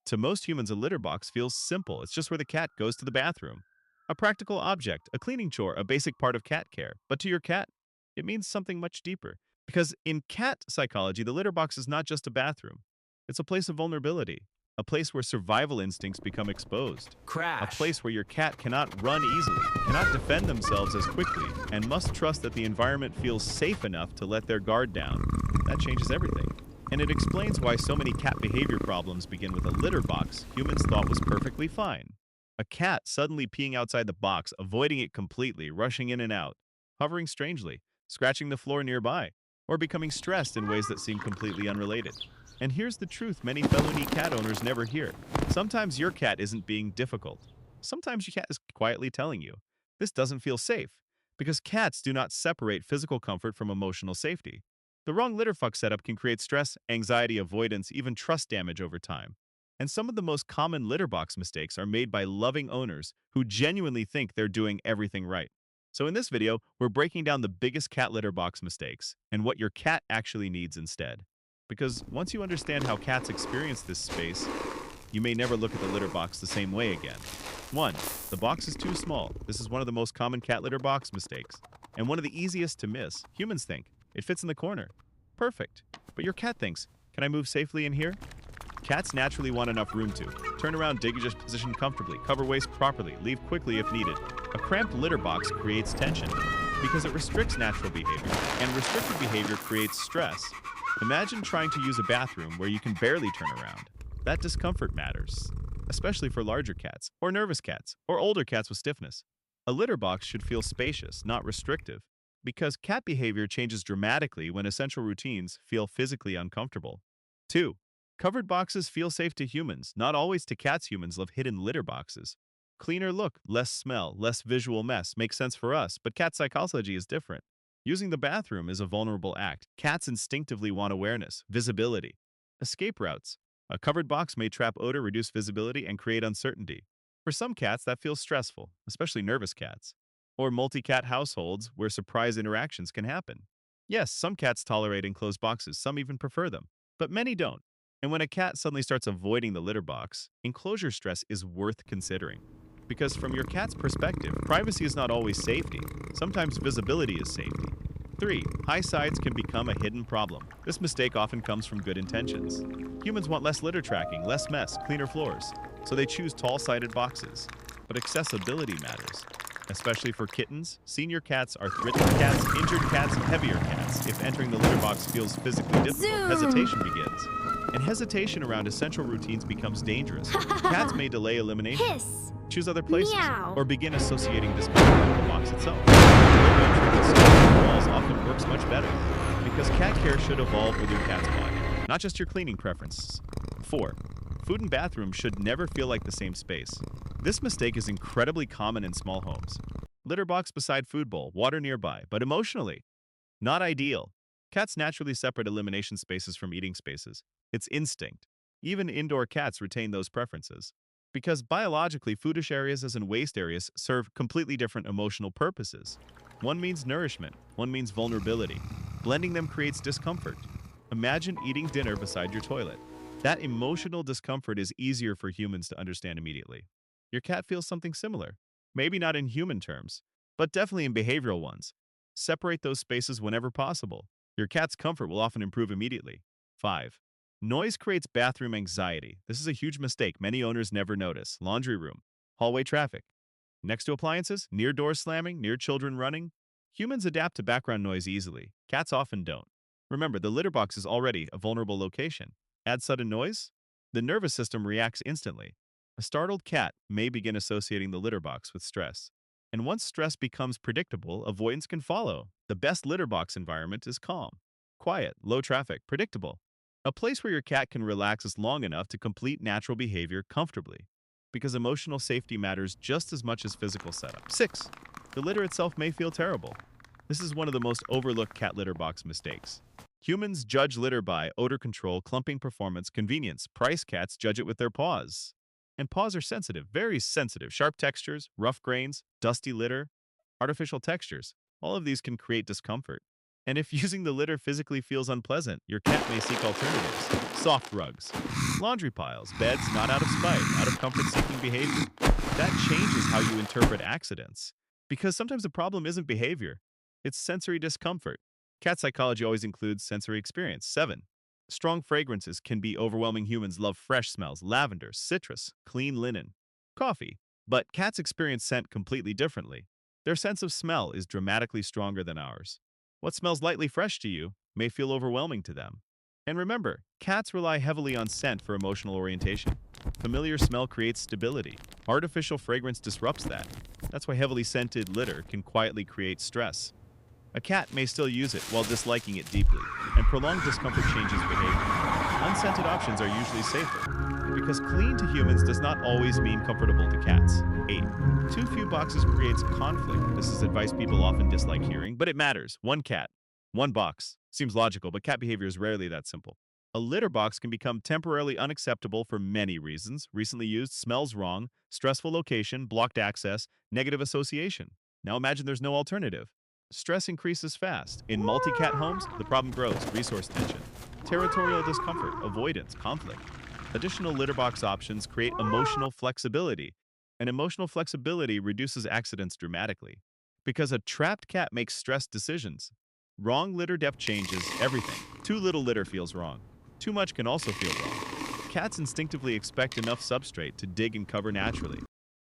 To most humans, a litter box feels simple. It's just where the cat goes to the bathroom. A practical object, a cleaning chore, a basic part of cat care. But to your cat, it means something much deeper. Because in cat psychology, the litter box is not just a bathroom. It's a place of vulnerability, a place where survival instincts become exposed, a Crash. place where your cat cannot run easily, cannot defend themselves as quickly, and must trust that the environment feels safe enough to let their guard down. That changes everything. And it explains why so many cat behavior problems begin with a litter box humans thought was perfectly fine. A cat suddenly peeing outside the box, avoiding it completely, rushing in and out, hovering strangely, scratching the floor nearby, or becoming stressed in ways that seem completely unrelated. And here's the truth many felunee cat owners never hear. Sometimes your cat isn't being difficult. Sometimes your cat is quietly telling you, this doesn't feel safe, because cats do not separate physical comfort from emotional safety. The wrong litter box setup can create stress, anxiety, avoidance, even trust damage over time. And some of the most common litter box mistakes are made by loving owners who genuinely think they're doing everything right. So in this video, we're breaking down the biggest cat litter box mistakes and what your cat actually needs instead. Because once you understand how cats experience this space, you may never look at the litter box the same way again. 1. The box is too small. This is one of the most common cat litter box mistakes, and one of the easiest to miss. Humans think, it fits in the corner. Perfect. But your cat thinks, can I move safely in here? Cats naturally want enough room to turn around, dig, just position comfortably, cover waste properly, leave quickly if needed. A cramped litter box creates tension because it restricts natural behavior, and restricted behavior creates stress. Imagine trying to use a bathroom where you can barely turn around. That discomfort matters, especially for larger cats, or nervous cats, or older cats with stiffness. A litter box should feel spacious, not restrictive, because cat behavior changes dramatically when essential routines feel physically uncomfortable. 2. Covered boxes feel safe to humans, not always to cats. Humans love hidden litter boxes. Cleaner look, less smell, less visual mess makes sense for us, but cat psychology is different. Using the bathroom is a vulnerable act. Cats instinctively want awareness, visibility. Escape routes. A covered box may trap odor, reduce visibility, and create uncertainty. For some cats, that feels stressful, especially nervous cats. Or multi-cat households where surprise interactions can happen. Yes, some cats tolerate enclosed boxes, some even prefer them, but many don't. And when a cat suddenly starts avoiding the litter box, enclosure stress is worth considering. Because from your cat's perspective, privacy is not always safety. Sometimes visibility is safety. 3. High sides can become a hidden problem. This mistake often comes from good intentions. Humans want less litter tracking, less mess, cleaner floors, so they choose tall-sided boxes. But accessibility matters, especially for kittens, senior cats, arthritic cats, injured cats, heavier cats. If entering the litter box feels physically difficult, hesitation begins. And hesitation around essential routines becomes dangerous. Cats may delay elimination, Hiss. choose other places, Meow. or begin associating discomfort with the box itself. Low walls often works much better, because cat care should evolve with your cat's body, not just your cleaning preferences. 4. Food and bathroom should never feel like the same space. This mistake is incredibly common in small homes. Litter box beside food bowl, water nearby, but emotionally, not ideal. Cats naturally separate elimination spaces from eating spaces. It's instinct. Even indoor cats retain those preferences. Because biologically, foodish areas as in waste areas serve completely different emotional purposes. One means nourishment, one means vulnerability. Blending them creates discomfort. Imagine eating dinner beside your toilet. That emotional discomfort is easier for humans to understand immediately. Your cat feels something similar. Maybe not in human terms, but definitely in behavioral ones. Separate those spaces whenever possible. Your cat's comfort will often improve immediately. 5. Noise creates bathroom anxiety. This is a huge mistake many owners never notice. Laundry room, hallway traffic, next to appliances, near doors slamming, near children running. Humans adapt to background noise easily. Cats often don't. Remember, the litter box is already a vulnerable location. Add sudden noise? The nervous system reacts instantly. A startled cat may begin associating the litter box with stress. And once stress becomes predictable, avoidance can follow. The best litter box environment is calm, quiet, low traffic, predictable. A place where your cat can relax is long enough to complete natural behavior comfortably, because emotional safety matters just as much as physical setup. 6. The litter itself may feel terrible. This is one of the most overlooked cat litter box mistakes. Humans judge litter by odor control, clumping performance, convenience. Price cats judge it with their paws. And paws are sensitive, very sensitive. Sharp textures, rough grains, dusty litter, artificial textures. All of these can create discomfort. And if using the litter physically feels unpleasant, your cat may seek alternatives. Soft rugs, Laundry piles, beds not out of spite, out of comfort-seeking behavior. That changes how you interpret accidents. Because sometimes the problem isn't behavior, it's sensory discomfort. Cat psychology always includes sensory experience. 7. Strong fragrances can be overwhelming. Humans love fresh smells, lavender, citrus, clean linen, coffee. But cats experience scent completely differently. Their sense of smell is dramatically stronger than ours. What smells lightly fresh to you may feel overwhelming to them. And remember, cats rely heavily on scent for emotional orientation. Familiar smell creates stability. Artificial fragrance disrupts that. That's why heavily scented litter can quietly create stress. A cat may still use it while disliking it deeply, and prolonged discomfort changes behavior. Unscented options are usually safer, because clean to humans does not always mean comfortable to cats. 8. Too few boxes creates conflict. This is advice people often dislike hearing, but it matters. One cat, one box. Seems logical, but cat behavior is rarely that simple. A litter box can become temporarily unacceptable for many reasons. Recently used, smells wrong, stressful location, blocked access, negative association. Now imagine there's no alternative. Stress increases fast. In multi-cat homes, the problem grows. Resource tension, territorial discomfort, avoidance, conflict. Additional litter box options create emotional flexibility, and emotional flexibility reduces accidents dramatically. Because a trapped cat makes stressed decisions. Wrong litter depth changes everything. Too little litter feels wrong. Too much can also feel wrong. Cats instinctively expect enough substrate to dig and cover naturally.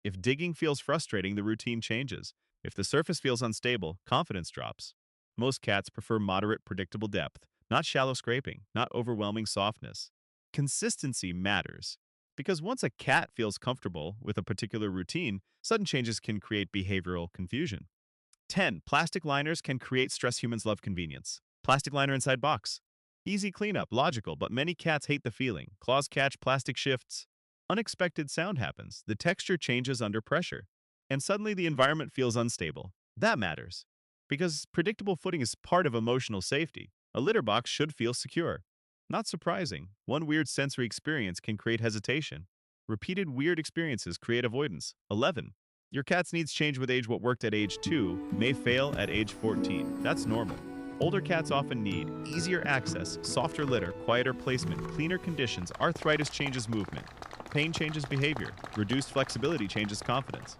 If digging feels frustrating, the routine changes. If the surface feels unstable, confidence drops. Most cats prefer moderate, predictable depth, not shallow scraping, not overwhelming softness. Consistency matters. Because once a cat feels comfortable with a particular routine, sudden changes can create behavioral confusion. 10. Plastic liners can create stress. Humans love convenience. Plastic liner inside box. Easy cleanup, logical, but many cats hate the feeling. Claws catch, plastic shifts. Unexpected sound happens. The texture changes under pressure. And suddenly the environment feels unstable. That matters. Because predictable footing is part of emotional safety. A litter box should feel secure. Not surprising, one weird sensory experience can create hesitation. Repeated weird experiences create avoidance. 11. Your cat's needs change with age. What worked at age 2 may fail at age 14. That's normal. Older cats often need easier access, softer litter, quieter placement, cleaner conditions. Arthritis changes movement. Pain changes behavior. Reduced flexibility changes confidence.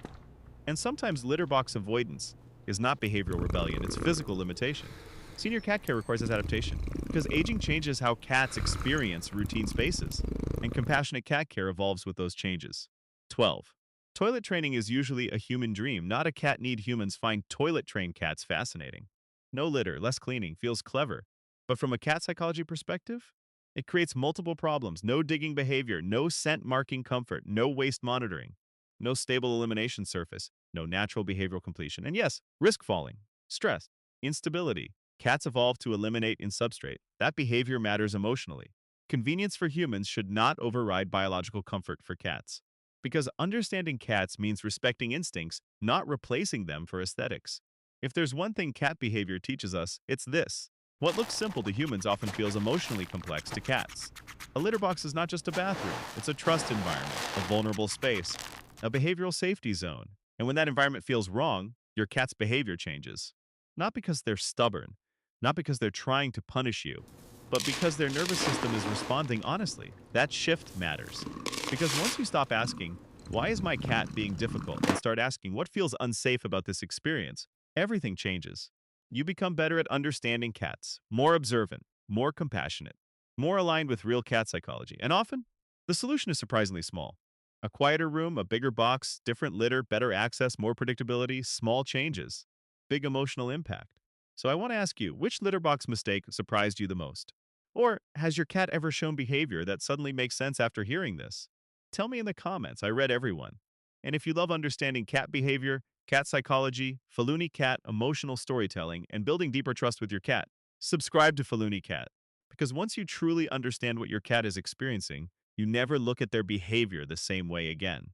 And sometimes litter box avoidance is not behavioral rebellion, it's physical limitation. Senior cat care requires this adaptation because aging changes how cats experience routine spaces, and compassionate cat care evolves with those changes. 12. Toilet training is usually a human dream, not a cat need. Humans find toilet-trained cats fascinating. No litter, less cleaning, feels clever. But from a cat psychology perspective, it creates multiple problems. No digging behavior, no scent marking comfort, no waste monitoring, no stable elimination surface, no natural behavioral completion. And yes, risk falling, stress, instability. Cats evolve to eliminate in substrate. That behavior matters emotionally. Convenience for humans should not override biological comfort for cats. Because understanding cats means respecting instincts, not replacing them for aesthetics. If there's one thing cat behavior teaches us, it's this. What looks simple to humans often feels emotionally complex to cats. A litter box is not just a bathroom, it's a trust environment, a vulnerable space, a behavioral safety zone. And when that environment feels wrong, your cat's behavior changes. Not because they're stubborn, not because they're trying to punish you, but because their nervous system is responding honestly. That shift matters. Because once you stop asking, why is my cat being difficult, and start asking, what feels unsafe about this experience, everything changes. You become better at understanding cats, more observant, more compassionate, more aligned with real cat psychology. And often, the solution is surprisingly small. A quieter room, a bigger box, different litter, better access, more predictability, small changes, big emotional impact. So I want to ask you, which litter box mistake surprised you the most? Or has your cat ever shown behavior that suddenly makes sense after hearing this? Tell me in the comments. I read everyone. And if you love understanding cat behavior, cat psychology, felunee cat, emotional storytelling, and building deeper trust with your cat, subscribe to felunee cat. Because once you truly understand what your cat is experiencing, you never look at their behavior the same way again.